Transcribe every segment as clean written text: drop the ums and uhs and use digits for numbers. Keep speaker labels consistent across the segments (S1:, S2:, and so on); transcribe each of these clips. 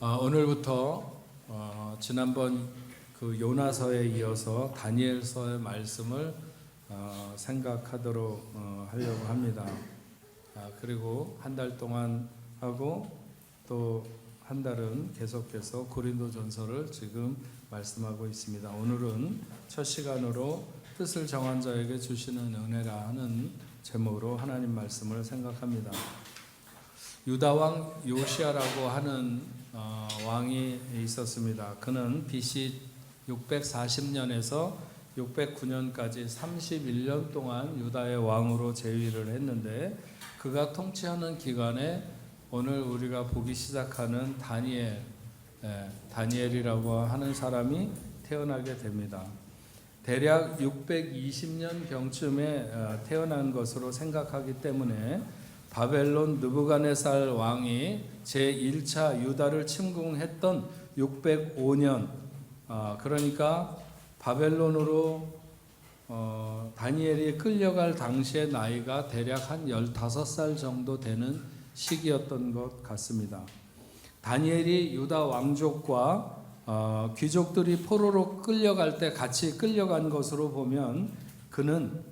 S1: 오늘부터 지난번 그 요나서에 이어서 다니엘서의 말씀을 생각하도록 하려고 합니다. 그리고 한 달 동안 하고 또 한 달은 계속해서 고린도전서를 지금 말씀하고 있습니다. 오늘은 첫 시간으로 뜻을 정한 자에게 주시는 은혜라 하는 제목으로 하나님 말씀을 생각합니다. 유다 왕 요시야라고 하는 왕이 있었습니다. 그는 BC 640년에서 609년까지 31년 동안 유다의 왕으로 재위를 했는데, 그가 통치하는 기간에 오늘 우리가 보기 시작하는 다니엘이라고 하는 사람이 태어나게 됩니다. 대략 620년 경쯤에 태어난 것으로 생각하기 때문에 바벨론 느부갓네살 왕이 제1차 유다를 침공했던 605년, 그러니까 바벨론으로 다니엘이 끌려갈 당시의 나이가 대략 한 15살 정도 되는 시기였던 것 같습니다. 다니엘이 유다 왕족과 귀족들이 포로로 끌려갈 때 같이 끌려간 것으로 보면 그는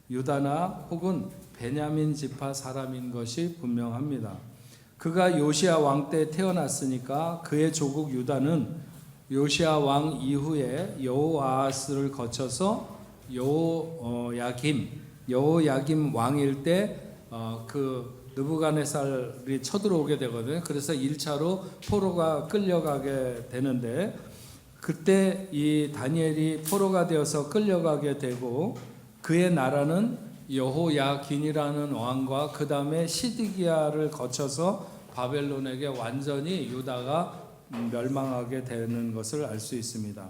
S1: 유다나 혹은 베냐민 지파 사람인 것이 분명합니다. 그가 요시야 왕 때 태어났으니까 그의 조국 유다는 요시야 왕 이후에 여호아하스를 거쳐서 여호야김 왕일 때 그 느부갓네살이 쳐들어오게 되거든요. 그래서 1차로 포로가 끌려가게 되는데, 그때 이 다니엘이 포로가 되어서 끌려가게 되고, 그의 나라는 여호야긴이라는 왕과 그 다음에 시드기야를 거쳐서 바벨론에게 완전히 유다가 멸망하게 되는 것을 알 수 있습니다.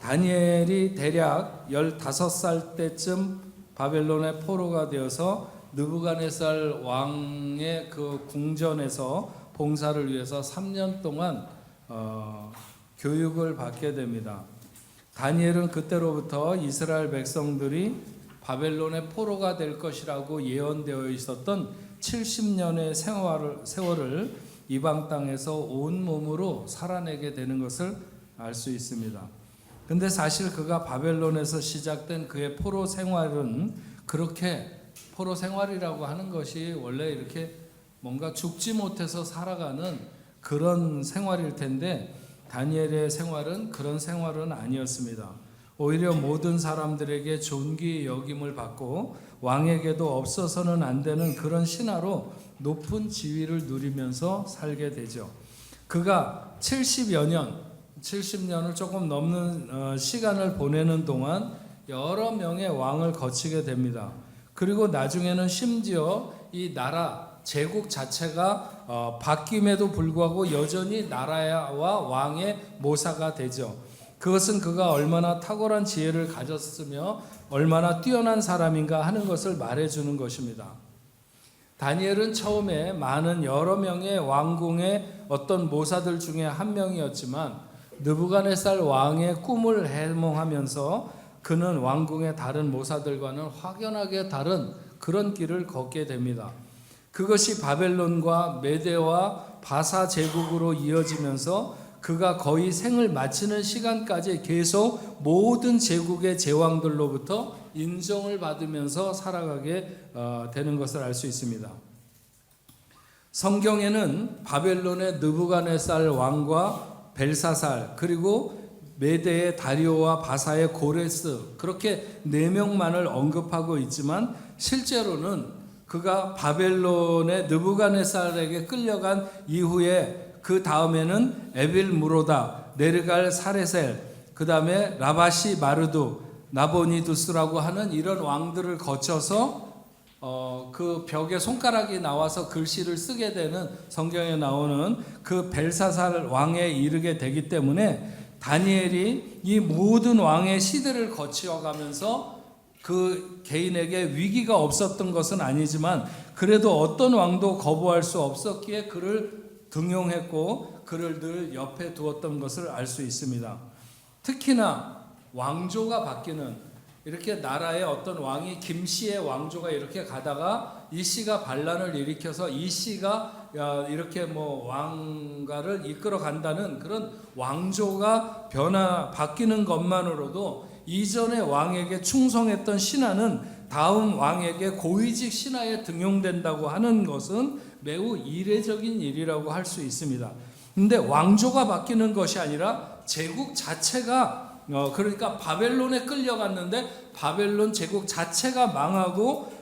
S1: 다니엘이 대략 15살 때쯤 바벨론의 포로가 되어서 느부갓네살 왕의 그 궁전에서 봉사를 위해서 3년 동안 교육을 받게 됩니다. 다니엘은 그때로부터 이스라엘 백성들이 바벨론의 포로가 될 것이라고 예언되어 있었던 70년의 세월을 이방 땅에서 온몸으로 살아내게 되는 것을 알 수 있습니다. 근데 사실 그가 바벨론에서 시작된 그의 포로 생활은 그렇게, 포로 생활이라고 하는 것이 원래 이렇게 뭔가 죽지 못해서 살아가는 그런 생활일 텐데, 다니엘의 생활은 그런 생활은 아니었습니다. 오히려 모든 사람들에게 존귀 여김을 받고 왕에게도 없어서는 안 되는 그런 신하로 높은 지위를 누리면서 살게 되죠. 그가 70년을 조금 넘는 시간을 보내는 동안 여러 명의 왕을 거치게 됩니다. 그리고 나중에는 심지어 이 나라 제국 자체가 바뀜에도 불구하고 여전히 나라와 왕의 모사가 되죠. 그것은 그가 얼마나 탁월한 지혜를 가졌으며 얼마나 뛰어난 사람인가 하는 것을 말해주는 것입니다. 다니엘은 처음에 많은 여러 명의 왕궁의 어떤 모사들 중에 한 명이었지만, 느부갓네살 왕의 꿈을 해몽하면서 그는 왕궁의 다른 모사들과는 확연하게 다른 그런 길을 걷게 됩니다. 그것이 바벨론과 메대와 바사 제국으로 이어지면서 그가 거의 생을 마치는 시간까지 계속 모든 제국의 제왕들로부터 인정을 받으면서 살아가게 되는 것을 알 수 있습니다. 성경에는 바벨론의 느부갓네살 왕과 벨사살, 그리고 메대의 다리오와 바사의 고레스, 그렇게 4명만을 언급하고 있지만 실제로는 그가 바벨론의 느부갓네살에게 끌려간 이후에 그 다음에는 에빌무로다, 네르갈 사레셀, 그 다음에 라바시 마르두, 나보니두스라고 하는 이런 왕들을 거쳐서 그 벽에 손가락이 나와서 글씨를 쓰게 되는, 성경에 나오는 그 벨사살 왕에 이르게 되기 때문에 다니엘이 이 모든 왕의 시대를 거쳐가면서 그 개인에게 위기가 없었던 것은 아니지만 그래도 어떤 왕도 거부할 수 없었기에 그를 등용했고 그를 늘 옆에 두었던 것을 알 수 있습니다. 특히나 왕조가 바뀌는, 이렇게 나라의 어떤 왕이 김씨의 왕조가 이렇게 가다가 이 씨가 반란을 일으켜서 이 씨가 이렇게 뭐 왕가를 이끌어 간다는 그런 왕조가 바뀌는 것만으로도 이전의 왕에게 충성했던 신하는 다음 왕에게 고위직 신하에 등용된다고 하는 것은 매우 이례적인 일이라고 할 수 있습니다. 근데 왕조가 바뀌는 것이 아니라 제국 자체가 그러니까 바벨론에 끌려갔는데 바벨론 제국 자체가 망하고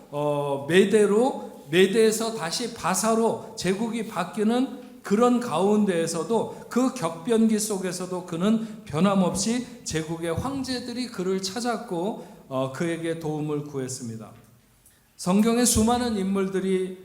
S1: 메대에서 다시 바사로 제국이 바뀌는 그런 가운데에서도 그 격변기 속에서도 그는 변함없이 제국의 황제들이 그를 찾았고 그에게 도움을 구했습니다. 성경에 수많은 인물들이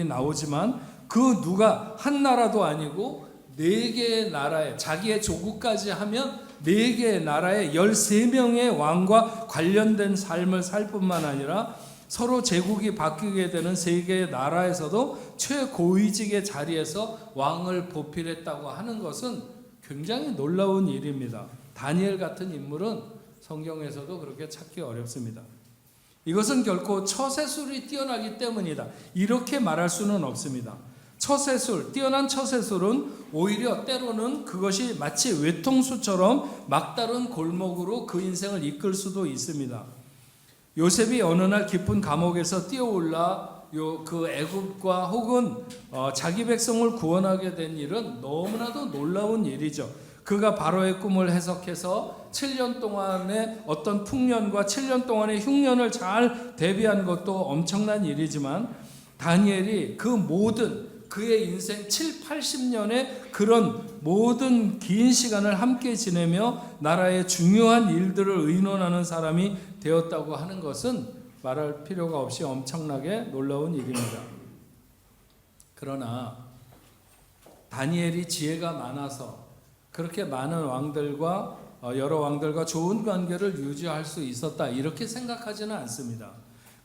S1: 나오지만 그 누가 한 나라도 아니고 4개의 나라에 자기의 조국까지 하면 4개의 나라에 13명의 왕과 관련된 삶을 살 뿐만 아니라 서로 제국이 바뀌게 되는 3개의 나라에서도 최고위직의 자리에서 왕을 보필했다고 하는 것은 굉장히 놀라운 일입니다. 다니엘 같은 인물은 성경에서도 그렇게 찾기 어렵습니다. 이것은 결코 처세술이 뛰어나기 때문이다, 이렇게 말할 수는 없습니다. 뛰어난 처세술은 오히려 때로는 그것이 마치 외통수처럼 막다른 골목으로 그 인생을 이끌 수도 있습니다. 요셉이 어느 날 깊은 감옥에서 뛰어올라 그 애굽과 혹은 자기 백성을 구원하게 된 일은 너무나도 놀라운 일이죠. 그가 바로의 꿈을 해석해서 7년 동안의 어떤 풍년과 7년 동안의 흉년을 잘 대비한 것도 엄청난 일이지만 다니엘이 그의 인생 7, 80년의 그런 모든 긴 시간을 함께 지내며 나라의 중요한 일들을 의논하는 사람이 되었다고 하는 것은 말할 필요가 없이 엄청나게 놀라운 일입니다. 그러나 다니엘이 지혜가 많아서 그렇게 많은 왕들과 여러 왕들과 좋은 관계를 유지할 수 있었다, 이렇게 생각하지는 않습니다.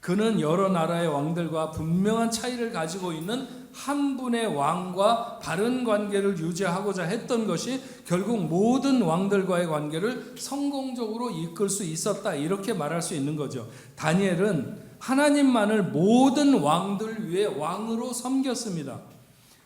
S1: 그는 여러 나라의 왕들과 분명한 차이를 가지고 있는 한 분의 왕과 바른 관계를 유지하고자 했던 것이 결국 모든 왕들과의 관계를 성공적으로 이끌 수 있었다, 이렇게 말할 수 있는 거죠. 다니엘은 하나님만을 모든 왕들 위에 왕으로 섬겼습니다.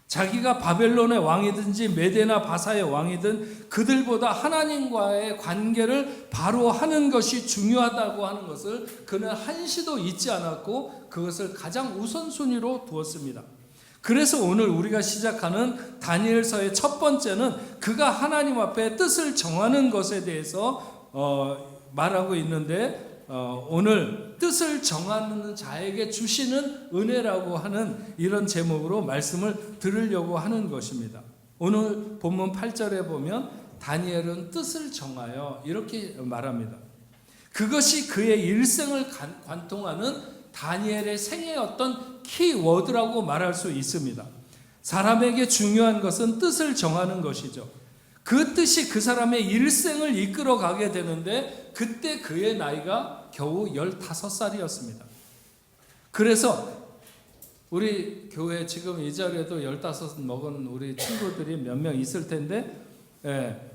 S1: 자기가 바벨론의 왕이든지 메대나 바사의 왕이든 그들보다 하나님과의 관계를 바로 하는 것이 중요하다고 하는 것을 그는 한시도 잊지 않았고 그것을 가장 우선순위로 두었습니다. 그래서 오늘 우리가 시작하는 다니엘서의 첫 번째는 그가 하나님 앞에 뜻을 정하는 것에 대해서 말하고 있는데, 오늘 뜻을 정하는 자에게 주시는 은혜라고 하는 이런 제목으로 말씀을 들으려고 하는 것입니다. 오늘 본문 8절에 보면 다니엘은 뜻을 정하여 이렇게 말합니다. 그것이 그의 일생을 관통하는 다니엘의 생애의 어떤 키워드라고 말할 수 있습니다. 사람에게 중요한 것은 뜻을 정하는 것이죠. 그 뜻이 그 사람의 일생을 이끌어 가게 되는데 그때 그의 나이가 겨우 15살이었습니다. 그래서 우리 교회 지금 이 자리에도 15 먹은 우리 친구들이 몇 명 있을 텐데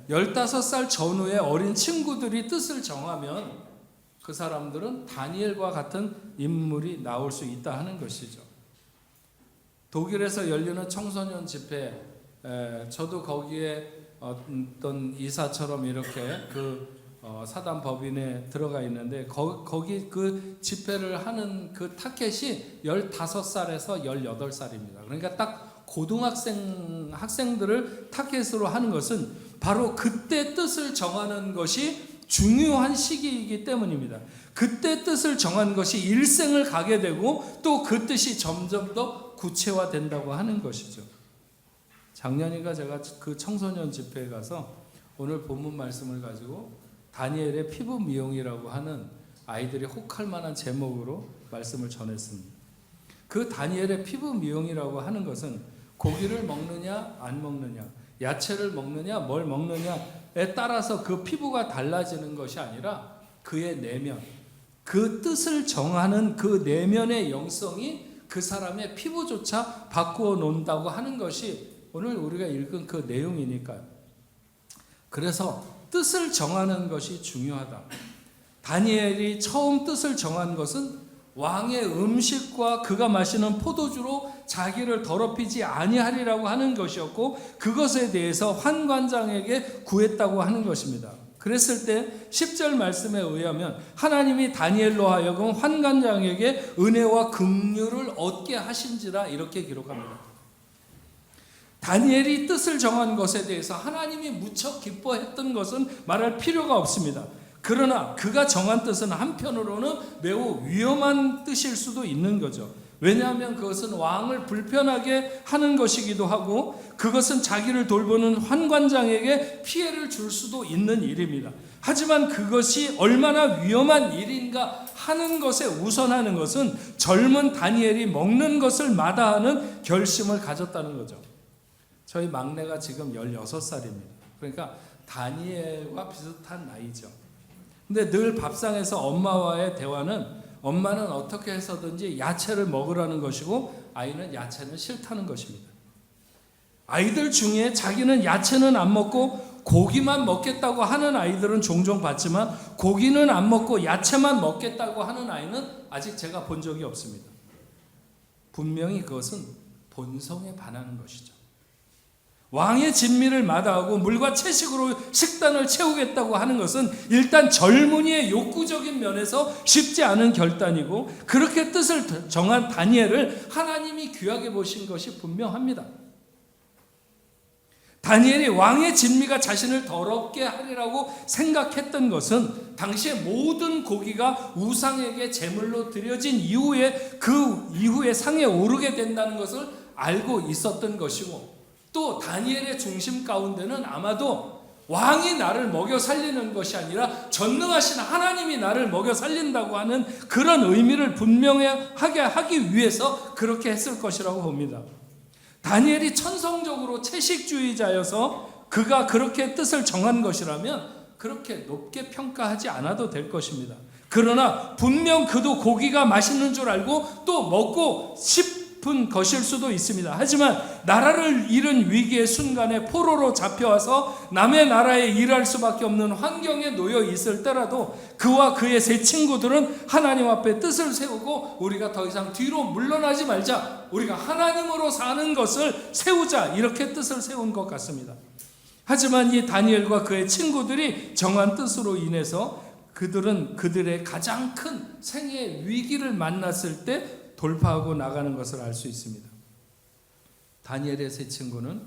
S1: 15살 전후의 어린 친구들이 뜻을 정하면 그 사람들은 다니엘과 같은 인물이 나올 수 있다 하는 것이죠. 독일에서 열리는 청소년 집회, 저도 거기에 어떤 이사처럼 이렇게 사단 법인에 들어가 있는데 거기 그 집회를 하는 그 타켓이 15살에서 18살입니다. 그러니까 딱 학생들을 타켓으로 하는 것은 바로 그때 뜻을 정하는 것이 중요한 시기이기 때문입니다. 그때 뜻을 정한 것이 일생을 가게 되고 또 그 뜻이 점점 더 구체화된다고 하는 것이죠. 작년인가 제가 그 청소년 집회에 가서 오늘 본문 말씀을 가지고 다니엘의 피부 미용이라고 하는 아이들이 혹할 만한 제목으로 말씀을 전했습니다. 그 다니엘의 피부 미용이라고 하는 것은 고기를 먹느냐 안 먹느냐, 야채를 먹느냐 뭘 먹느냐에 따라서 그 피부가 달라지는 것이 아니라 그의 내면, 그 뜻을 정하는 그 내면의 영성이 그 사람의 피부조차 바꾸어 놓는다고 하는 것이 오늘 우리가 읽은 그 내용이니까요. 그래서 뜻을 정하는 것이 중요하다. 다니엘이 처음 뜻을 정한 것은 왕의 음식과 그가 마시는 포도주로 자기를 더럽히지 아니하리라고 하는 것이었고, 그것에 대해서 환관장에게 구했다고 하는 것입니다. 그랬을 때 10절 말씀에 의하면 하나님이 다니엘로 하여금 환관장에게 은혜와 긍휼을 얻게 하신지라 이렇게 기록합니다. 다니엘이 뜻을 정한 것에 대해서 하나님이 무척 기뻐했던 것은 말할 필요가 없습니다. 그러나 그가 정한 뜻은 한편으로는 매우 위험한 뜻일 수도 있는 거죠. 왜냐하면 그것은 왕을 불편하게 하는 것이기도 하고, 그것은 자기를 돌보는 환관장에게 피해를 줄 수도 있는 일입니다. 하지만 그것이 얼마나 위험한 일인가 하는 것에 우선하는 것은 젊은 다니엘이 먹는 것을 마다하는 결심을 가졌다는 거죠. 저희 막내가 지금 16살입니다. 그러니까 다니엘과 비슷한 나이죠. 근데 늘 밥상에서 엄마와의 대화는, 엄마는 어떻게 해서든지 야채를 먹으라는 것이고 아이는 야채는 싫다는 것입니다. 아이들 중에 자기는 야채는 안 먹고 고기만 먹겠다고 하는 아이들은 종종 봤지만, 고기는 안 먹고 야채만 먹겠다고 하는 아이는 아직 제가 본 적이 없습니다. 분명히 그것은 본성에 반하는 것이죠. 왕의 진미를 마다하고 물과 채식으로 식단을 채우겠다고 하는 것은 일단 젊은이의 욕구적인 면에서 쉽지 않은 결단이고, 그렇게 뜻을 정한 다니엘을 하나님이 귀하게 보신 것이 분명합니다. 다니엘이 왕의 진미가 자신을 더럽게 하리라고 생각했던 것은 당시의 모든 고기가 우상에게 제물로 드려진 이후에 그 이후에 상에 오르게 된다는 것을 알고 있었던 것이고, 또 다니엘의 중심 가운데는 아마도 왕이 나를 먹여 살리는 것이 아니라 전능하신 하나님이 나를 먹여 살린다고 하는 그런 의미를 분명하게 하기 위해서 그렇게 했을 것이라고 봅니다. 다니엘이 천성적으로 채식주의자여서 그가 그렇게 뜻을 정한 것이라면 그렇게 높게 평가하지 않아도 될 것입니다. 그러나 분명 그도 고기가 맛있는 줄 알고 또 먹고 싶은 것일 수도 있습니다. 하지만 나라를 잃은 위기의 순간에 포로로 잡혀와서 남의 나라에 일할 수밖에 없는 환경에 놓여 있을 때라도 그와 그의 세 친구들은 하나님 앞에 뜻을 세우고, 우리가 더 이상 뒤로 물러나지 말자, 우리가 하나님으로 사는 것을 세우자, 이렇게 뜻을 세운 것 같습니다. 하지만 이 다니엘과 그의 친구들이 정한 뜻으로 인해서 그들은 그들의 가장 큰 생애의 위기를 만났을 때 돌파하고 나가는 것을 알 수 있습니다. 다니엘의 세 친구는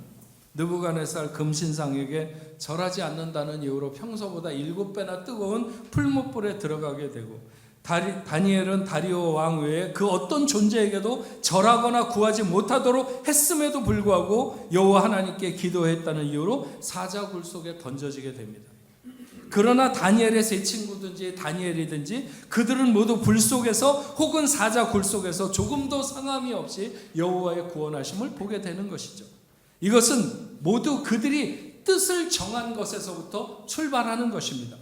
S1: 느부갓네살 금신상에게 절하지 않는다는 이유로 평소보다 7배나 뜨거운 풀무불에 들어가게 되고, 다니엘은 다리오 왕 외에 그 어떤 존재에게도 절하거나 구하지 못하도록 했음에도 불구하고 여호와 하나님께 기도했다는 이유로 사자굴 속에 던져지게 됩니다. 그러나 다니엘의 세 친구든지 다니엘이든지 그들은 모두 불 속에서 혹은 사자굴 속에서 조금도 상함이 없이 여호와의 구원하심을 보게 되는 것이죠. 이것은 모두 그들이 뜻을 정한 것에서부터 출발하는 것입니다.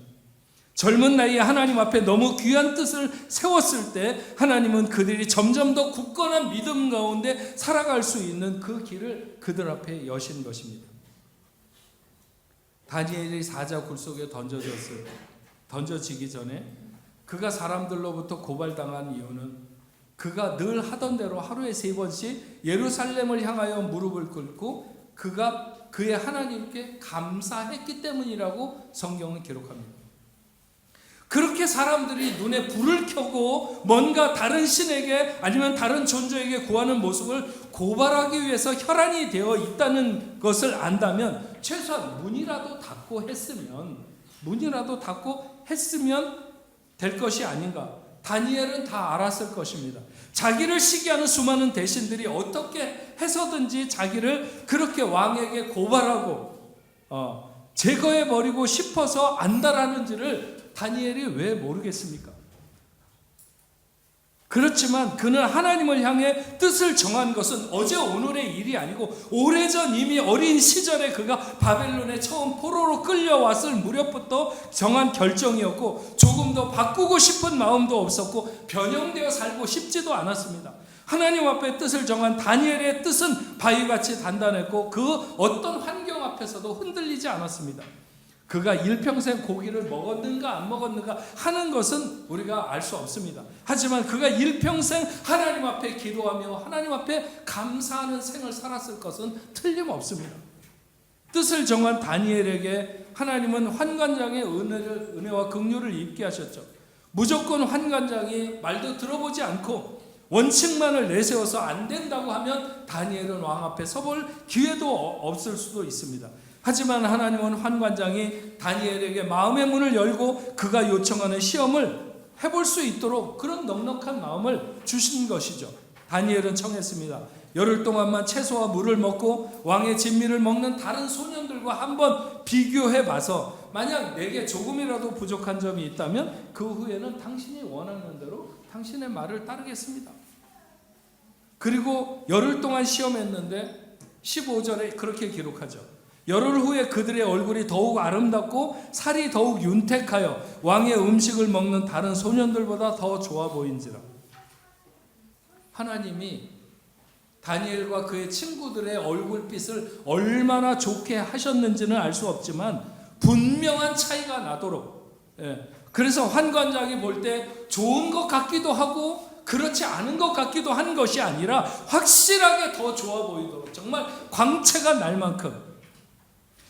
S1: 젊은 나이에 하나님 앞에 너무 귀한 뜻을 세웠을 때 하나님은 그들이 점점 더 굳건한 믿음 가운데 살아갈 수 있는 그 길을 그들 앞에 여신 것입니다. 다니엘이 사자굴 속에 던져지기 전에 그가 사람들로부터 고발당한 이유는 그가 늘 하던 대로 하루에 3번씩 예루살렘을 향하여 무릎을 꿇고 그가 그의 하나님께 감사했기 때문이라고 성경은 기록합니다. 그렇게 사람들이 눈에 불을 켜고 뭔가 다른 신에게 아니면 다른 존재에게 구하는 모습을 고발하기 위해서 혈안이 되어 있다는 것을 안다면 최소한 문이라도 닫고 했으면 될 것이 아닌가. 다니엘은 다 알았을 것입니다. 자기를 시기하는 수많은 대신들이 어떻게 해서든지 자기를 그렇게 왕에게 고발하고 제거해버리고 싶어서 안달하는지를 다니엘이 왜 모르겠습니까? 그렇지만 그는 하나님을 향해 뜻을 정한 것은 어제 오늘의 일이 아니고 오래전 이미 어린 시절에 그가 바벨론에 처음 포로로 끌려왔을 무렵부터 정한 결정이었고, 조금 더 바꾸고 싶은 마음도 없었고 변형되어 살고 싶지도 않았습니다. 하나님 앞에 뜻을 정한 다니엘의 뜻은 바위같이 단단했고 그 어떤 환경 앞에서도 흔들리지 않았습니다. 그가 일평생 고기를 먹었는가 안 먹었는가 하는 것은 우리가 알 수 없습니다. 하지만 그가 일평생 하나님 앞에 기도하며 하나님 앞에 감사하는 생을 살았을 것은 틀림없습니다. 뜻을 정한 다니엘에게 하나님은 환관장의 은혜와 긍휼을 입게 하셨죠. 무조건 환관장이 말도 들어보지 않고 원칙만을 내세워서 안 된다고 하면 다니엘은 왕 앞에 서볼 기회도 없을 수도 있습니다. 하지만 하나님은 환관장이 다니엘에게 마음의 문을 열고 그가 요청하는 시험을 해볼 수 있도록 그런 넉넉한 마음을 주신 것이죠. 다니엘은 청했습니다. 열흘 동안만 채소와 물을 먹고 왕의 진미를 먹는 다른 소년들과 한번 비교해 봐서 만약 내게 조금이라도 부족한 점이 있다면 그 후에는 당신이 원하는 대로 당신의 말을 따르겠습니다. 그리고 열흘 동안 시험했는데 15절에 그렇게 기록하죠. 열흘 후에 그들의 얼굴이 더욱 아름답고 살이 더욱 윤택하여 왕의 음식을 먹는 다른 소년들보다 더 좋아 보인지라. 하나님이 다니엘과 그의 친구들의 얼굴빛을 얼마나 좋게 하셨는지는 알 수 없지만 분명한 차이가 나도록, 그래서 환관장이 볼 때 좋은 것 같기도 하고 그렇지 않은 것 같기도 한 것이 아니라 확실하게 더 좋아 보이도록 정말 광채가 날 만큼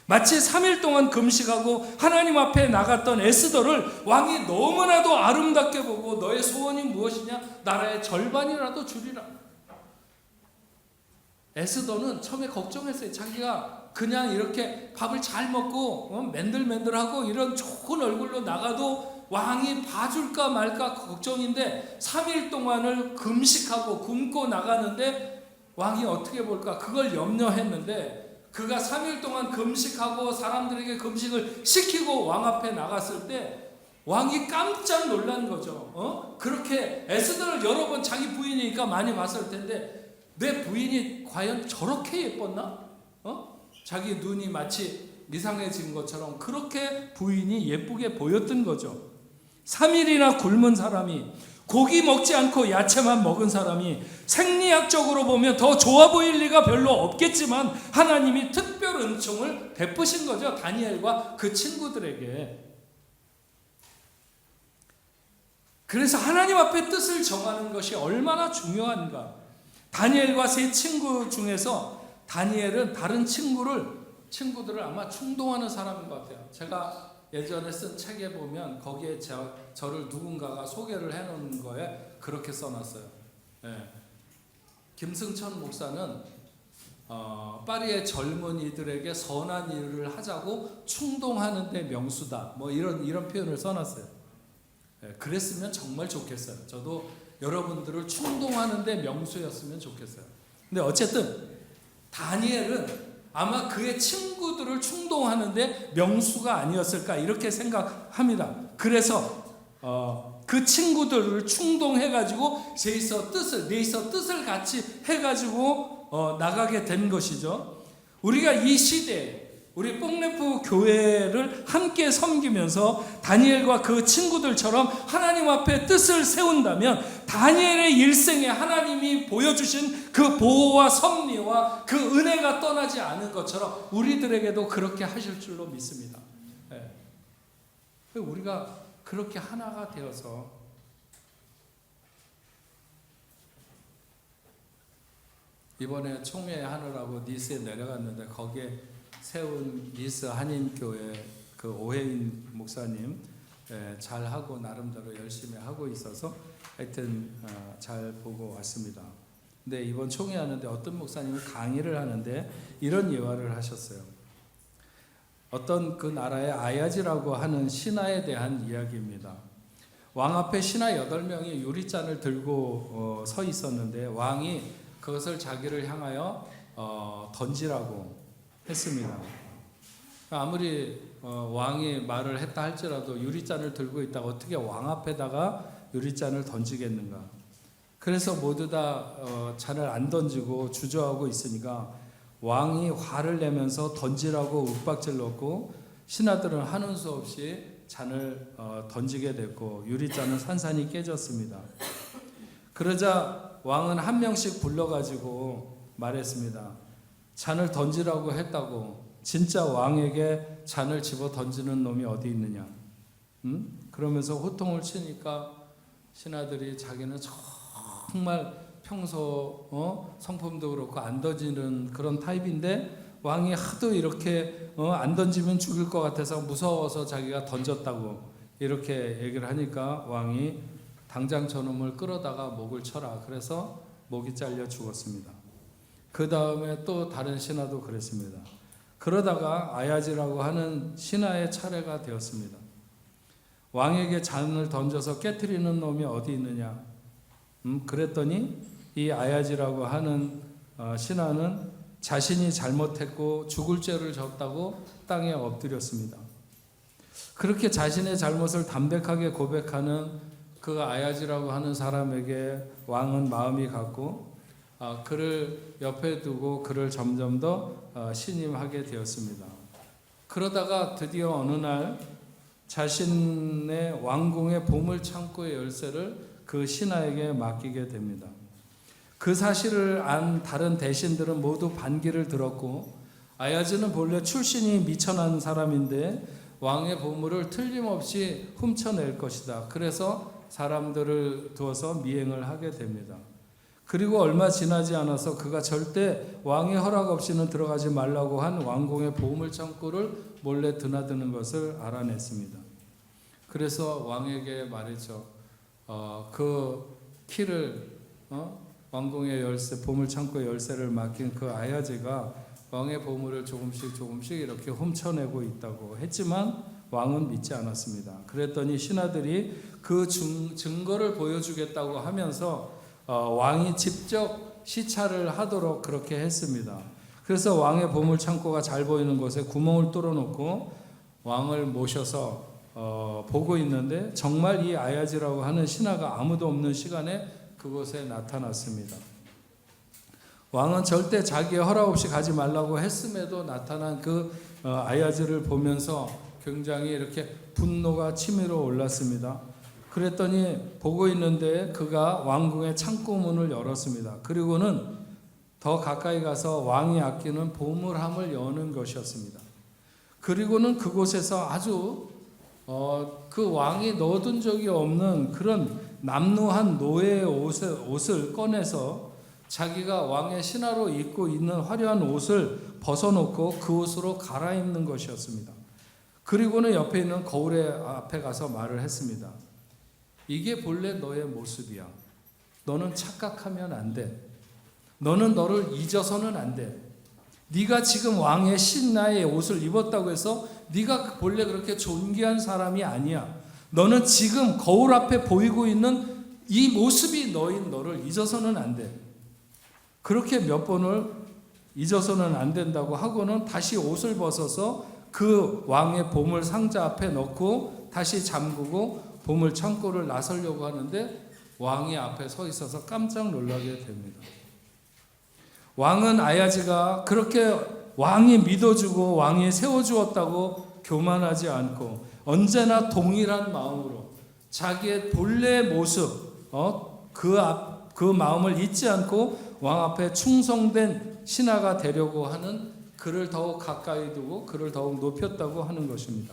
S1: 마치 3일 동안 금식하고 하나님 앞에 나갔던 에스더를 왕이 너무나도 아름답게 보고 너의 소원이 무엇이냐? 나라의 절반이라도 주리라. 에스더는 처음에 걱정했어요. 자기가 그냥 이렇게 밥을 잘 먹고 맨들맨들하고 이런 좋은 얼굴로 나가도 왕이 봐줄까 말까 걱정인데 3일 동안을 금식하고 굶고 나가는데 왕이 어떻게 볼까 그걸 염려했는데 그가 3일 동안 금식하고 사람들에게 금식을 시키고 왕 앞에 나갔을 때 왕이 깜짝 놀란 거죠. 그렇게 에스더를 여러 번 자기 부인이니까 많이 봤을 텐데 내 부인이 과연 저렇게 예뻤나? 자기 눈이 마치 이상해진 것처럼 그렇게 부인이 예쁘게 보였던 거죠. 3일이나 굶은 사람이 고기 먹지 않고 야채만 먹은 사람이 생리학적으로 보면 더 좋아 보일 리가 별로 없겠지만 하나님이 특별 은총을 베푸신 거죠. 다니엘과 그 친구들에게. 그래서 하나님 앞에 뜻을 정하는 것이 얼마나 중요한가. 다니엘과 세 친구 중에서 다니엘은 다른 친구들을 아마 충동하는 사람인 것 같아요. 제가 예전에 쓴 책에 보면 거기에 저를 누군가가 소개를 해놓은 거에 그렇게 써놨어요. 김승천 목사는 파리의 젊은이들에게 선한 일을 하자고 충동하는 데 명수다. 뭐 이런 표현을 써놨어요. 그랬으면 정말 좋겠어요. 저도 여러분들을 충동하는 데 명수였으면 좋겠어요. 근데 어쨌든 다니엘은 아마 그의 친구들을 충동하는데 명수가 아니었을까 이렇게 생각합니다. 그래서 그 친구들을 충동해가지고 넷이서 뜻을 같이 해가지고 나가게 된 것이죠. 우리가 이 시대에 우리 뽕레프 교회를 함께 섬기면서 다니엘과 그 친구들처럼 하나님 앞에 뜻을 세운다면 다니엘의 일생에 하나님이 보여주신 그 보호와 섭리와 그 은혜가 떠나지 않은 것처럼 우리들에게도 그렇게 하실 줄로 믿습니다. 우리가 그렇게 하나가 되어서 이번에 총회 하느라고 니스에 내려갔는데 거기에 세운 니스 한인교회 그 오해인 목사님 잘하고 나름대로 열심히 하고 있어서 하여튼 잘 보고 왔습니다. 근데 이번 총회 하는데 어떤 목사님이 강의를 하는데 이런 예화를 하셨어요. 어떤 그 나라의 아야지라고 하는 신하에 대한 이야기입니다. 왕 앞에 신하 8명이 유리잔을 들고 서 있었는데 왕이 그것을 자기를 향하여 던지라고 했습니다. 아무리 왕이 말을 했다 할지라도 유리잔을 들고 있다가 어떻게 왕 앞에다가 유리잔을 던지겠는가. 그래서 모두 다 잔을 안 던지고 주저하고 있으니까 왕이 화를 내면서 던지라고 윽박질렀고 신하들은 하는 수 없이 잔을 던지게 됐고 유리잔은 산산이 깨졌습니다. 그러자 왕은 한 명씩 불러가지고 말했습니다. 잔을 던지라고 했다고 진짜 왕에게 잔을 집어 던지는 놈이 어디 있느냐. 그러면서 호통을 치니까 신하들이 자기는 정말 평소 성품도 그렇고 안 던지는 그런 타입인데 왕이 하도 이렇게 안 던지면 죽을 것 같아서 무서워서 자기가 던졌다고 이렇게 얘기를 하니까 왕이 당장 저놈을 끌어다가 목을 쳐라. 그래서 목이 잘려 죽었습니다. 그 다음에 또 다른 신하도 그랬습니다. 그러다가 아야지라고 하는 신하의 차례가 되었습니다. 왕에게 잔을 던져서 깨트리는 놈이 어디 있느냐. 그랬더니 이 아야지라고 하는 신하는 자신이 잘못했고 죽을 죄를 졌다고 땅에 엎드렸습니다. 그렇게 자신의 잘못을 담백하게 고백하는 그 아야지라고 하는 사람에게 왕은 마음이 갔고 그를 옆에 두고 그를 점점 더 신임하게 되었습니다. 그러다가 드디어 어느 날 자신의 왕궁의 보물창고의 열쇠를 그 신하에게 맡기게 됩니다. 그 사실을 안 다른 대신들은 모두 반기를 들었고 아야즈는 본래 출신이 미천한 사람인데 왕의 보물을 틀림없이 훔쳐낼 것이다. 그래서 사람들을 두어서 미행을 하게 됩니다. 그리고 얼마 지나지 않아서 그가 절대 왕의 허락 없이는 들어가지 말라고 한 왕궁의 보물창고를 몰래 드나드는 것을 알아냈습니다. 그래서 왕에게 말했죠. 그 키를 왕궁의 열쇠, 보물창고의 열쇠를 맡긴 그 아야제가 왕의 보물을 조금씩 이렇게 훔쳐내고 있다고 했지만 왕은 믿지 않았습니다. 그랬더니 신하들이 그 증거를 보여주겠다고 하면서 왕이 직접 시찰을 하도록 그렇게 했습니다. 그래서 왕의 보물창고가 잘 보이는 곳에 구멍을 뚫어놓고 왕을 모셔서 보고 있는데 정말 이 아야지라고 하는 신하가 아무도 없는 시간에 그곳에 나타났습니다. 왕은 절대 자기의 허락 없이 가지 말라고 했음에도 나타난 그 아야지를 보면서 굉장히 이렇게 분노가 치밀어 올랐습니다. 그랬더니 보고 있는데 그가 왕궁의 창고문을 열었습니다. 그리고는 더 가까이 가서 왕이 아끼는 보물함을 여는 것이었습니다. 그리고는 그곳에서 아주 그 왕이 넣어둔 적이 없는 그런 남루한 노예의 옷을 꺼내서 자기가 왕의 신하로 입고 있는 화려한 옷을 벗어놓고 그 옷으로 갈아입는 것이었습니다. 그리고는 옆에 있는 거울의 앞에 가서 말을 했습니다. 이게 본래 너의 모습이야. 너는 착각하면 안 돼. 너는 너를 잊어서는 안 돼. 네가 지금 왕의 신하의 옷을 입었다고 해서 네가 본래 그렇게 존귀한 사람이 아니야. 너는 지금 거울 앞에 보이고 있는 이 모습이 너인 너를 잊어서는 안 돼. 그렇게 몇 번을 잊어서는 안 된다고 하고는 다시 옷을 벗어서 그 왕의 보물 상자 앞에 넣고 다시 잠그고 보물 창고를 나서려고 하는데 왕이 앞에 서 있어서 깜짝 놀라게 됩니다. 왕은 아야지가 그렇게 왕이 믿어주고 왕이 세워주었다고 교만하지 않고 언제나 동일한 마음으로 자기의 본래의 모습 그 마음을 잊지 않고 왕 앞에 충성된 신하가 되려고 하는 그를 더욱 가까이 두고 그를 더욱 높였다고 하는 것입니다.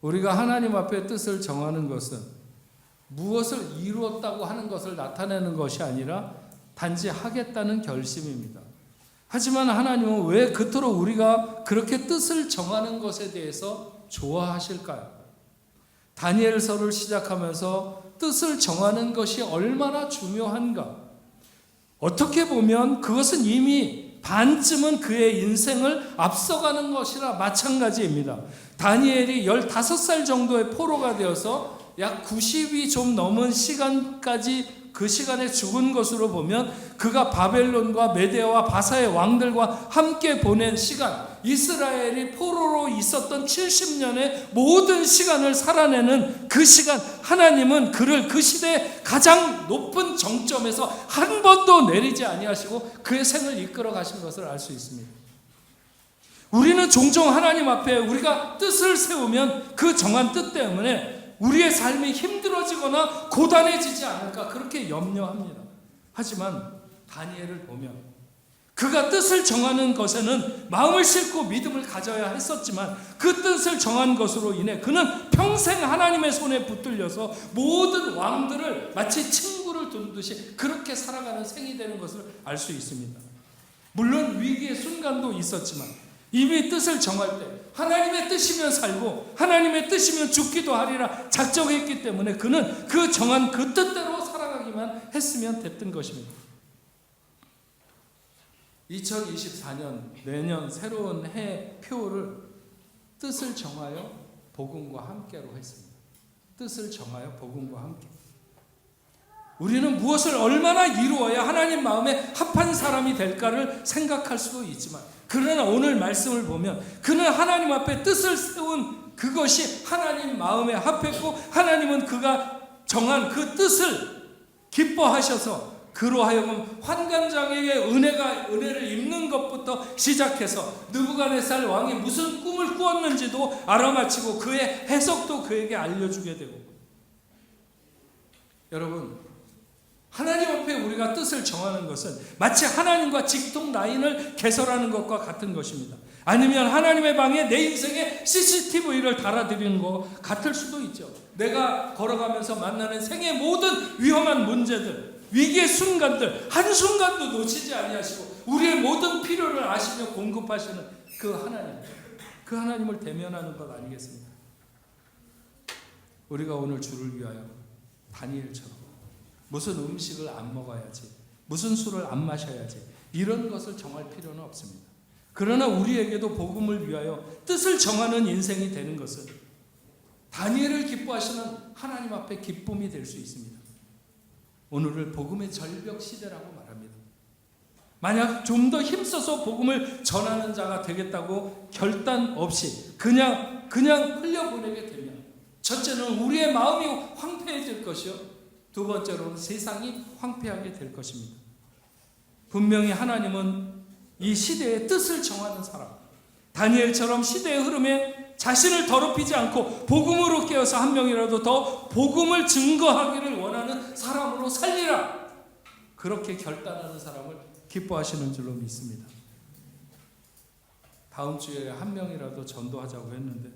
S1: 우리가 하나님 앞에 뜻을 정하는 것은 무엇을 이루었다고 하는 것을 나타내는 것이 아니라 단지 하겠다는 결심입니다. 하지만 하나님은 왜 그토록 우리가 그렇게 뜻을 정하는 것에 대해서 좋아하실까요? 다니엘서를 시작하면서 뜻을 정하는 것이 얼마나 중요한가? 어떻게 보면 그것은 이미 반쯤은 그의 인생을 앞서가는 것이라 마찬가지입니다. 다니엘이 15살 정도의 포로가 되어서 약 90이 좀 넘은 시간까지 그 시간에 죽은 것으로 보면 그가 바벨론과 메데아와 바사의 왕들과 함께 보낸 시간, 이스라엘이 포로로 있었던 70년의 모든 시간을 살아내는 그 시간, 하나님은 그를 그 시대의 가장 높은 정점에서 한 번도 내리지 아니하시고 그의 생을 이끌어 가신 것을 알 수 있습니다. 우리는 종종 하나님 앞에 우리가 뜻을 세우면 그 정한 뜻 때문에 우리의 삶이 힘들어지거나 고단해지지 않을까 그렇게 염려합니다. 하지만 다니엘을 보면 그가 뜻을 정하는 것에는 마음을 싣고 믿음을 가져야 했었지만 그 뜻을 정한 것으로 인해 그는 평생 하나님의 손에 붙들려서 모든 왕들을 마치 친구를 두듯이 그렇게 살아가는 생이 되는 것을 알 수 있습니다. 물론 위기의 순간도 있었지만 이미 뜻을 정할 때 하나님의 뜻이면 살고 하나님의 뜻이면 죽기도 하리라 작정했기 때문에 그는 그 정한 그 뜻대로 살아가기만 했으면 됐던 것입니다. 2024년 내년 새로운 해 표를 뜻을 정하여 복음과 함께로 했습니다. 뜻을 정하여 복음과 함께. 우리는 무엇을 얼마나 이루어야 하나님 마음에 합한 사람이 될까를 생각할 수도 있지만 그러나 오늘 말씀을 보면 그는 하나님 앞에 뜻을 세운 그것이 하나님 마음에 합했고 하나님은 그가 정한 그 뜻을 기뻐하셔서 그로 하여금 환관장에게 은혜를 입는 것부터 시작해서 느부갓네살 왕이 무슨 꿈을 꾸었는지도 알아맞히고 그의 해석도 그에게 알려주게 되고, 여러분 하나님 앞에 우리가 뜻을 정하는 것은 마치 하나님과 직통 라인을 개설하는 것과 같은 것입니다. 아니면 하나님의 방에 내 인생에 CCTV를 달아드리는 것 같을 수도 있죠. 내가 걸어가면서 만나는 생의 모든 위험한 문제들, 위기의 순간들 한순간도 놓치지 아니하시고 우리의 모든 필요를 아시며 공급하시는 그 하나님을 대면하는 것 아니겠습니까? 우리가 오늘 주를 위하여 다니엘처럼 무슨 음식을 안 먹어야지, 무슨 술을 안 마셔야지 이런 것을 정할 필요는 없습니다. 그러나 우리에게도 복음을 위하여 뜻을 정하는 인생이 되는 것은 다니엘을 기뻐하시는 하나님 앞에 기쁨이 될 수 있습니다. 오늘을 복음의 절벽 시대라고 말합니다. 만약 좀 더 힘써서 복음을 전하는 자가 되겠다고 결단 없이 그냥 흘려보내게 되면 첫째는 우리의 마음이 황폐해질 것이요, 두 번째로는 세상이 황폐하게 될 것입니다. 분명히 하나님은 이 시대의 뜻을 정하는 사람, 다니엘처럼 시대의 흐름에 자신을 더럽히지 않고 복음으로 깨어서 한 명이라도 더 복음을 증거하기를 원하는 사람으로 살리라, 그렇게 결단하는 사람을 기뻐하시는 줄로 믿습니다. 다음 주에 한 명이라도 전도하자고 했는데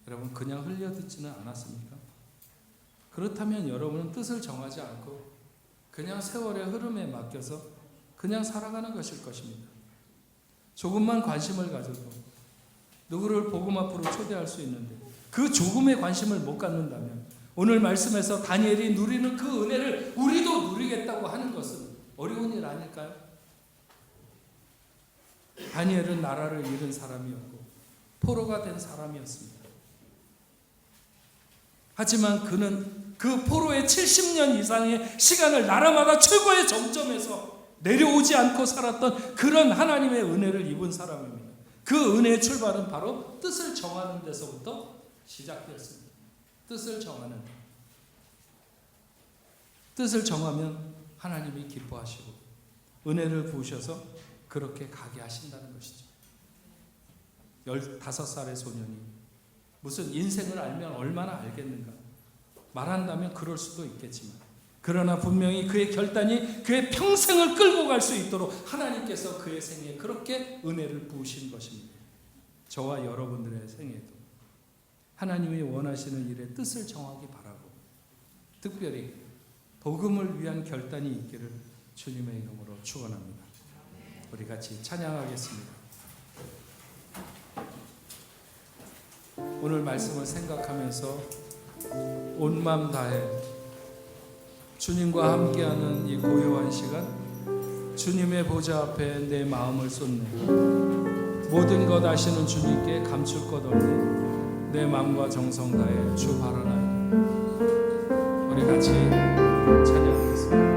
S1: 여러분 그냥 흘려듣지는 않았습니까? 그렇다면 여러분은 뜻을 정하지 않고 그냥 세월의 흐름에 맡겨서 그냥 살아가는 것일 것입니다. 조금만 관심을 가져도 누구를 복음 앞으로 초대할 수 있는데 그 조금의 관심을 못 갖는다면 오늘 말씀에서 다니엘이 누리는 그 은혜를 우리도 누리겠다고 하는 것은 어려운 일 아닐까요? 다니엘은 나라를 잃은 사람이었고 포로가 된 사람이었습니다. 하지만 그는 그 포로의 70년 이상의 시간을 나라마다 최고의 정점에서 내려오지 않고 살았던 그런 하나님의 은혜를 입은 사람입니다. 그 은혜의 출발은 바로 뜻을 정하는 데서부터 시작되었습니다. 뜻을 정하는 데. 뜻을 정하면 하나님이 기뻐하시고 은혜를 부으셔서 그렇게 가게 하신다는 것이죠. 15살의 소년이 무슨 인생을 알면 얼마나 알겠는가. 말한다면 그럴 수도 있겠지만 그러나 분명히 그의 결단이 그의 평생을 끌고 갈 수 있도록 하나님께서 그의 생애에 그렇게 은혜를 부으신 것입니다. 저와 여러분들의 생애도 하나님이 원하시는 일에 뜻을 정하기 바라고 특별히 복음을 위한 결단이 있기를 주님의 이름으로 축원합니다. 우리 같이 찬양하겠습니다. 오늘 말씀을 생각하면서 온 마음 다해 주님과 함께하는 이 고요한 시간 주님의 보좌 앞에 내 마음을 쏟네. 모든 것 아시는 주님께 감출 것 없네. 내 마음과 정성 다해 주 바라나이다. 우리 같이 찬양하겠습니다.
S2: 내 마음을 쏟네.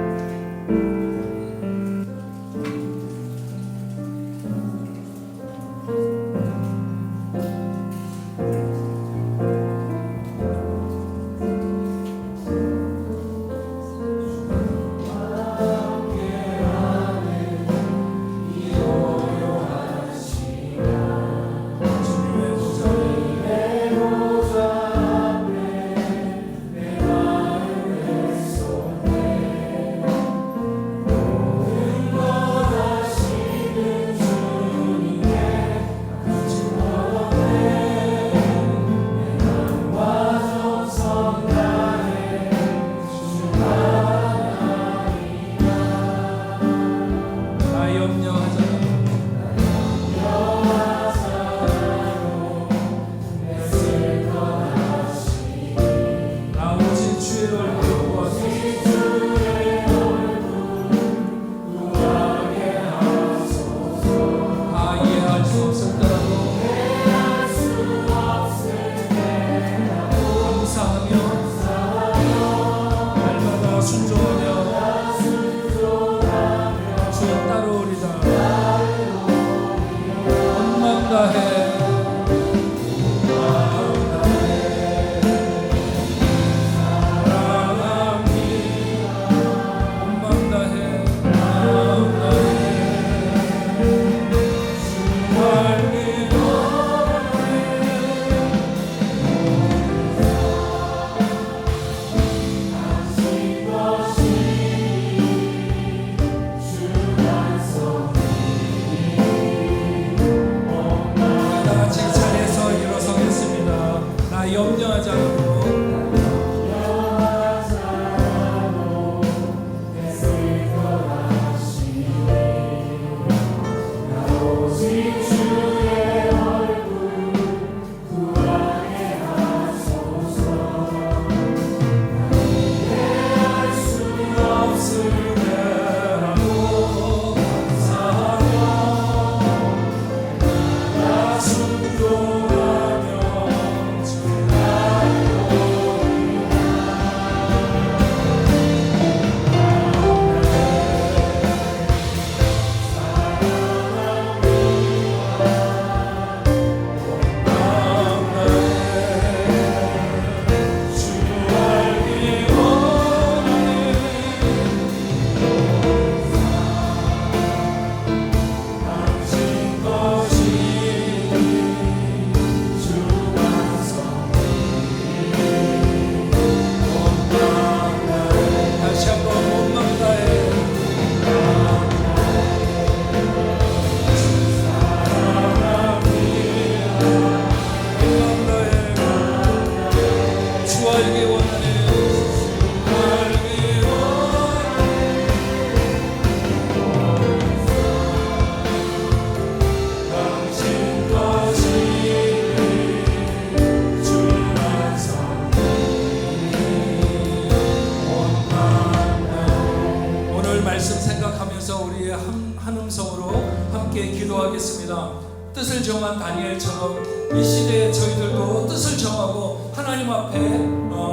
S1: 뜻을 정한 다니엘처럼 이 시대에 저희들도 뜻을 정하고 하나님 앞에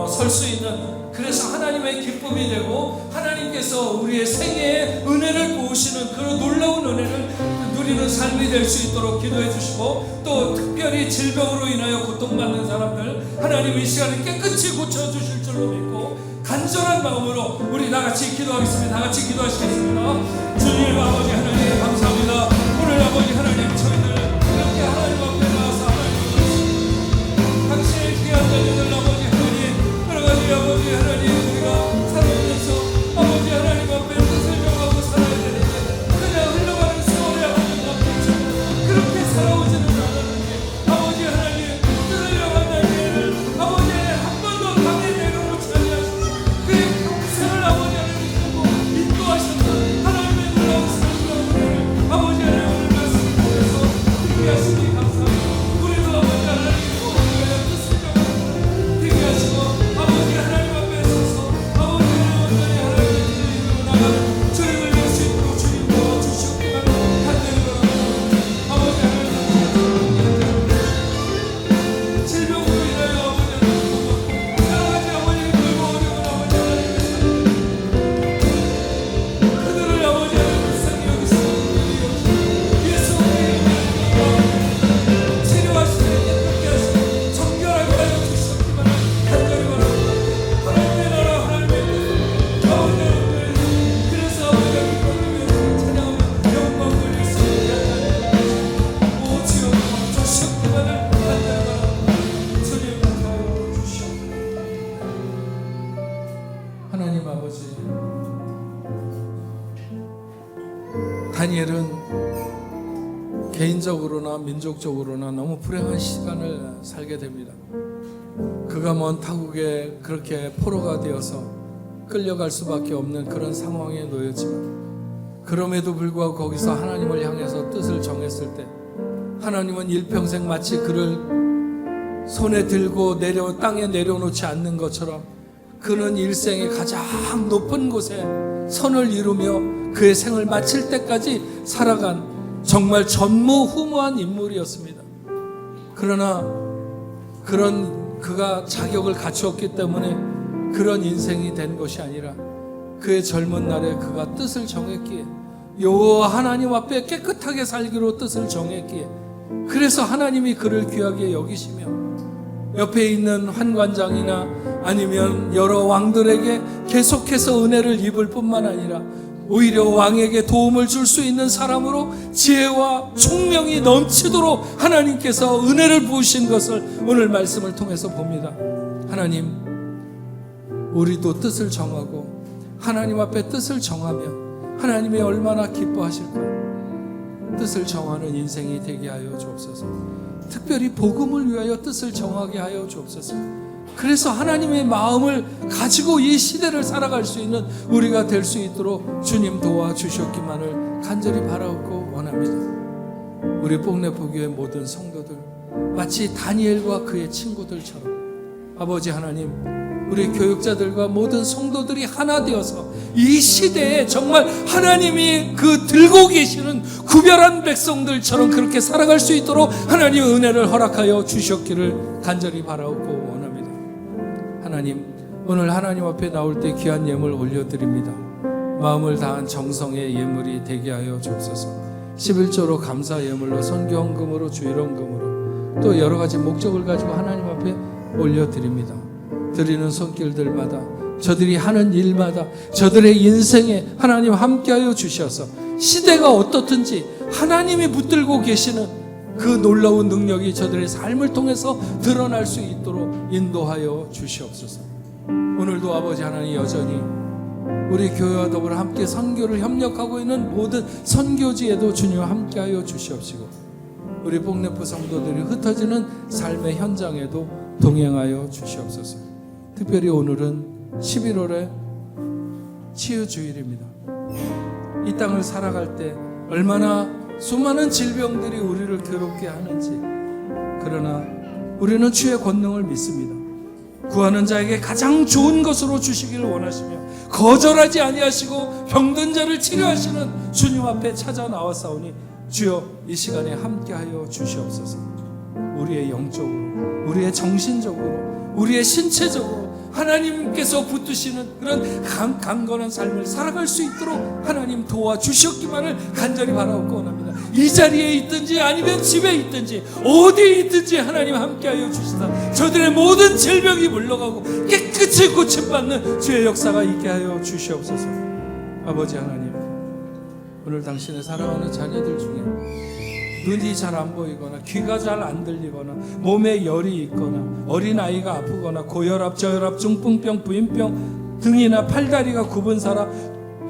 S1: 설 수 있는, 그래서 하나님의 기쁨이 되고 하나님께서 우리의 생애에 은혜를 부으시는 그런 놀라운 은혜를 누리는 삶이 될 수 있도록 기도해 주시고, 또 특별히 질병으로 인하여 고통받는 사람들 하나님 이 시간에 깨끗이 고쳐주실 줄로 믿고 간절한 마음으로 우리 다같이 기도하겠습니다. 다같이 기도하시겠습니다. 주님 아버지 하나님 감사합니다. 오늘 아버지 하나님 저희들 이렇게 하나님 앞에 나와서 하나님 당신의 귀한 자녀들 아버지 하나님 여러가지 아버지 하나님 우리가 살아오면서 아버지 하나님 앞에 뜻을 정하고 살아야 되는데 그냥 흘러가는 세월의 아버지 앞에 그렇게 살아오지는 않았는데 아버지 하나님 뜻을 정한 자녀를 아버지 한 번도 강에 내려놓지 아니하시고 그의 평생을 아버지 하나님 믿고 인도하셨다. 하나님의 놀라운 사랑과 아버지 하나님 말씀을 통해서 듣게 하시니 감사합니다. 우리도 아버지 하나님 우리가 뜻을 정하고 되게 하시고 아버지 하나님 앞에 서서 아버지 하나님 하나님의 길을 나가는 저희를 낼 수 있도록 주님 도와주시옵기를 간절히 바랍니다. 아버지 하나님 질병으로 인하여 아버지 하나님 여러 가지 아버지 힘들고 어려운 아버지 하나님께서 그들을 아버지 하나님 불쌍히 여기시고 예수의 이름으로 치료하시고 깨끗게 하시고 정결하게 하여 주시옵기만 간절히 바랍니다. 하나님의 나라 하나님의 뜻 아버지 하나님 그래서 아버지 하나님 찬양하며 영광 돌릴 수 있게 하나님 오 주여 주시옵기만을 간절히 바랍니다. 주님 감사하여 주시옵소서. 하나님 아버지 다니엘은 개인적으로나 민족적으로나 너무 불행한 시간을 살게 됩니다. 그가 먼 타국에 그렇게 포로가 되어서 끌려갈 수밖에 없는 그런 상황에 놓였지만 그럼에도 불구하고 거기서 하나님을 향해서 뜻을 정했을 때 하나님은 일평생 마치 그를 손에 들고 땅에 내려놓지 않는 것처럼 그는 일생의 가장 높은 곳에 선을 이루며 그의 생을 마칠 때까지 살아간 정말 전무후무한 인물이었습니다. 그러나 그가 자격을 갖추었기 때문에 그런 인생이 된 것이 아니라 그의 젊은 날에 그가 뜻을 정했기에 여호와 하나님 앞에 깨끗하게 살기로 뜻을 정했기에 그래서 하나님이 그를 귀하게 여기시며 옆에 있는 환관장이나 아니면 여러 왕들에게 계속해서 은혜를 입을 뿐만 아니라 오히려 왕에게 도움을 줄 수 있는 사람으로 지혜와 총명이 넘치도록 하나님께서 은혜를 부으신 것을 오늘 말씀을 통해서 봅니다. 하나님, 우리도 뜻을 정하고 하나님 앞에 뜻을 정하면 하나님이 얼마나 기뻐하실까. 뜻을 정하는 인생이 되게 하여 주옵소서. 특별히 복음을 위하여 뜻을 정하게 하여 주옵소서. 그래서 하나님의 마음을 가지고 이 시대를 살아갈 수 있는 우리가 될 수 있도록 주님 도와주셨기만을 간절히 바라고 원합니다. 우리 뽕네포교회 모든 성도들 마치 다니엘과 그의 친구들처럼 아버지 하나님, 우리 교육자들과 모든 성도들이 하나 되어서 이 시대에 정말 하나님이 그 들고 계시는 구별한 백성들처럼 그렇게 살아갈 수 있도록 하나님의 은혜를 허락하여 주셨기를 간절히 바라옵고 원합니다. 하나님, 오늘 하나님 앞에 나올 때 귀한 예물 올려드립니다. 마음을 다한 정성의 예물이 되게 하여 주옵소서. 11조로 감사 예물로 선교 헌금으로 주일 헌금으로 또 여러 가지 목적을 가지고 하나님 앞에 올려드립니다. 드리는 손길들마다 저들이 하는 일마다 저들의 인생에 하나님 함께하여 주셔서 시대가 어떻든지 하나님이 붙들고 계시는 그 놀라운 능력이 저들의 삶을 통해서 드러날 수 있도록 인도하여 주시옵소서. 오늘도 아버지 하나님 여전히 우리 교회와 더불어 함께 선교를 협력하고 있는 모든 선교지에도 주님 함께하여 주시옵시고 우리 뽕네포 성도들이 흩어지는 삶의 현장에도 동행하여 주시옵소서. 특별히 오늘은 11월의 치유주일입니다. 이 땅을 살아갈 때 얼마나 수많은 질병들이 우리를 괴롭게 하는지, 그러나 우리는 주의 권능을 믿습니다. 구하는 자에게 가장 좋은 것으로 주시기를 원하시며 거절하지 아니하시고 병든 자를 치료하시는 주님 앞에 찾아 나왔사오니 주여 이 시간에 함께하여 주시옵소서. 우리의 영적으로, 우리의 정신적으로, 우리의 신체적으로 하나님께서 붙드시는 그런 강건한 삶을 살아갈 수 있도록 하나님 도와주셨기만을 간절히 바라옵고 원합니다. 이 자리에 있든지 아니면 집에 있든지 어디에 있든지 하나님 함께하여 주시다 저들의 모든 질병이 물러가고 깨끗이 고침받는 주의 역사가 있게 하여 주시옵소서. 아버지 하나님, 오늘 당신의 사랑하는 자녀들 중에 눈이 잘 안 보이거나 귀가 잘 안 들리거나 몸에 열이 있거나 어린아이가 아프거나 고혈압, 저혈압, 중풍병, 부인병, 등이나 팔다리가 굽은 사람,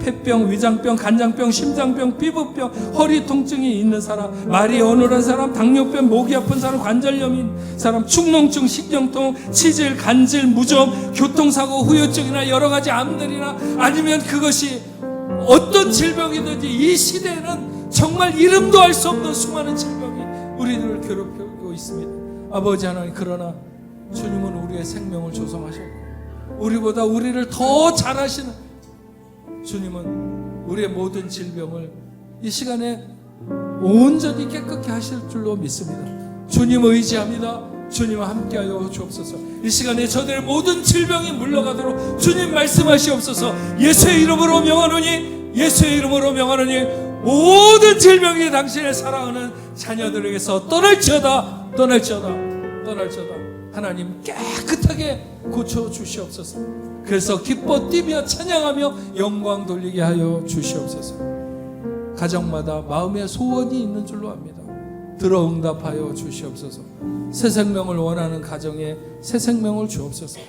S1: 폐병, 위장병, 간장병, 심장병, 피부병, 허리 통증이 있는 사람, 말이 어눌한 사람, 당뇨병, 목이 아픈 사람, 관절염인 사람, 축농증, 신경통, 치질, 간질, 무좀, 교통사고, 후유증이나 여러 가지 암들이나 아니면 그것이 어떤 질병이든지 이 시대에는 정말 이름도 알 수 없는 수많은 질병이 우리들을 괴롭히고 있습니다. 아버지 하나님, 그러나 주님은 우리의 생명을 조성하셨고 우리보다 우리를 더 잘하시는 주님은 우리의 모든 질병을 이 시간에 온전히 깨끗게 하실 줄로 믿습니다. 주님 의지합니다. 주님과 함께하여 주옵소서. 이 시간에 저들의 모든 질병이 물러가도록 주님 말씀하시옵소서. 예수의 이름으로 명하노니, 예수의 이름으로 명하노니 모든 질병이 당신의 사랑하는 자녀들에게서 떠날지어다, 떠날지어다, 떠날지어다. 하나님 깨끗하게 고쳐주시옵소서. 그래서 기뻐 뛰며 찬양하며 영광 돌리게 하여 주시옵소서. 가정마다 마음의 소원이 있는 줄로 압니다. 들어 응답하여 주시옵소서. 새 생명을 원하는 가정에 새 생명을 주옵소서.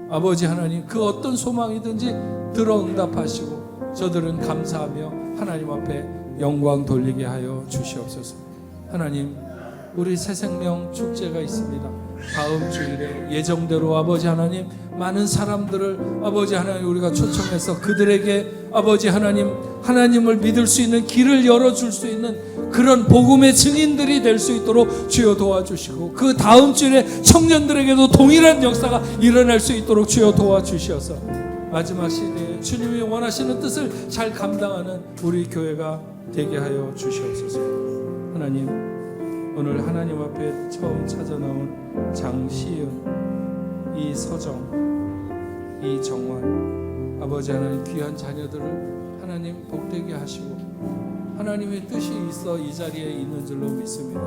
S1: 아버지 하나님, 그 어떤 소망이든지 들어 응답하시고 저들은 감사하며 하나님 앞에 영광 돌리게 하여 주시옵소서. 하나님, 우리 새 생명 축제가 있습니다. 다음 주일에 예정대로 아버지 하나님 많은 사람들을 아버지 하나님 우리가 초청해서 그들에게 아버지 하나님, 하나님을 믿을 수 있는 길을 열어줄 수 있는 그런 복음의 증인들이 될 수 있도록 주여 도와주시고 그 다음 주일에 청년들에게도 동일한 역사가 일어날 수 있도록 주여 도와주시어서 마지막 시대에 주님이 원하시는 뜻을 잘 감당하는 우리 교회가 되게 하여 주시옵소서. 하나님, 오늘 하나님 앞에 처음 찾아 나온 장시은, 이서정, 이정환 아버지 하나님 귀한 자녀들을 하나님 복되게 하시고 하나님의 뜻이 있어 이 자리에 있는 줄로 믿습니다.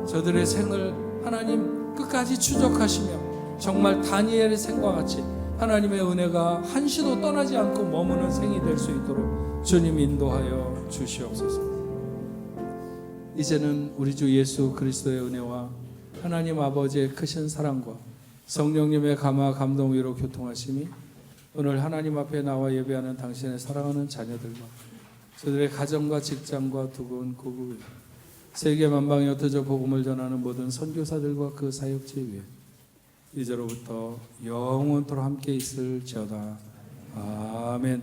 S1: 저들의 생을 하나님 끝까지 추적하시며 정말 다니엘의 생과 같이 하나님의 은혜가 한시도 떠나지 않고 머무는 생이 될 수 있도록 주님 인도하여 주시옵소서. 이제는 우리 주 예수 그리스도의 은혜와 하나님 아버지의 크신 사랑과 성령님의 감화 감동 위로 교통하심이 오늘 하나님 앞에 나와 예배하는 당신의 사랑하는 자녀들과 저들의 가정과 직장과 두고온 고국에 세계 만방에 흩어져 복음을 전하는 모든 선교사들과 그 사역지 위에 이제로부터 영원토록 함께 있을지어다. 아멘.